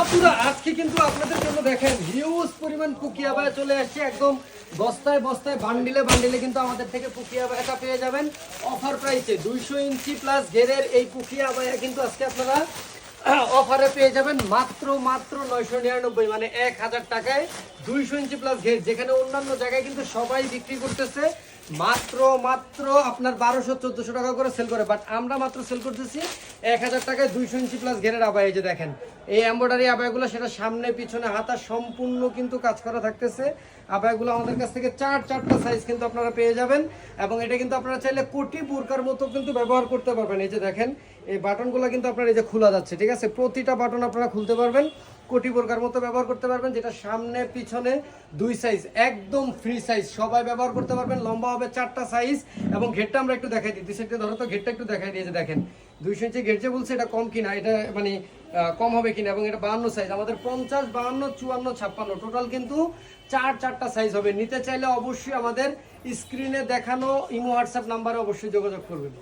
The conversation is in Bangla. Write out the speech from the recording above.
আপুরা আজকে কিন্তু আপনাদের জন্য দেখেন হিউজ পরিমাণ পুকি আবায়া চলে আসছে, একদম বস্তায় বস্তায় বান্ডিলে বান্ডিলে কিন্তু আমাদের থেকে পুকি আবায়াটা পেয়ে যাবেন অফার প্রাইসে। 200 ইঞ্চি প্লাস ঘেরের এই পুকি আবায়া কিন্তু আজকে আপনারা অফারে পেয়ে যাবেন মাত্র মাত্র 999, মানে 1000 টাকায় 200 ইঞ্চি প্লাস ঘের, যেখানে অন্যান্য জায়গায় কিন্তু সবাই বিক্রি করতেছে মাত্র মাত্র আপনার 1200-1400 টাকা করে সেল করে, বাট আমরা মাত্র সেল করতেছি 1000 টাকায় 200 ইঞ্চি প্লাস ঘেরের আবায়া। এই যে দেখেন এই এমব্রয়ডারি আবায়াগুলো, সেটা সামনে পিছনে হাতা সম্পূর্ণ কিন্তু কাজ করা থাকতেছে। আবায়াগুলো আমাদের কাছ থেকে চারটা সাইজ কিন্তু আপনারা পেয়ে যাবেন, এবং এটা কিন্তু আপনারা চাইলে কোটি বুরকার মতো কিন্তু ব্যবহার করতে পারবেন। এই যে দেখেন এই বাটনগুলো কিন্তু আপনার এই যে খোলা যাচ্ছে, ঠিক আছে, প্রতিটা বাটন আপনারা খুলতে পারবেন, কোটি বোরকার মতো ব্যবহার করতে পারবেন, যেটা সামনে পিছনে 2 সাইজ একদম ফ্রি সাইজ, সবাই ব্যবহার করতে পারবেন। লম্বা হবে 4টা সাইজ, এবং ঘেরটা আমরা একটু দেখাই দিই, সেটা ধরো তো ঘেরটা একটু দেখাই দিয়ে, যে দেখেন 200 ইঞ্চি ঘের যে বলছে এটা কম কিনা, এটা মানে কম হবে কিনা, এবং এটা 52 সাইজ আমাদের 50, 52, 54, 56 টোটাল কিন্তু চারটা সাইজ হবে। নিতে চাইলে অবশ্যই আমাদের স্ক্রিনে দেখানো ইমো হোয়াটসঅ্যাপ নাম্বারে অবশ্যই যোগাযোগ করবেন।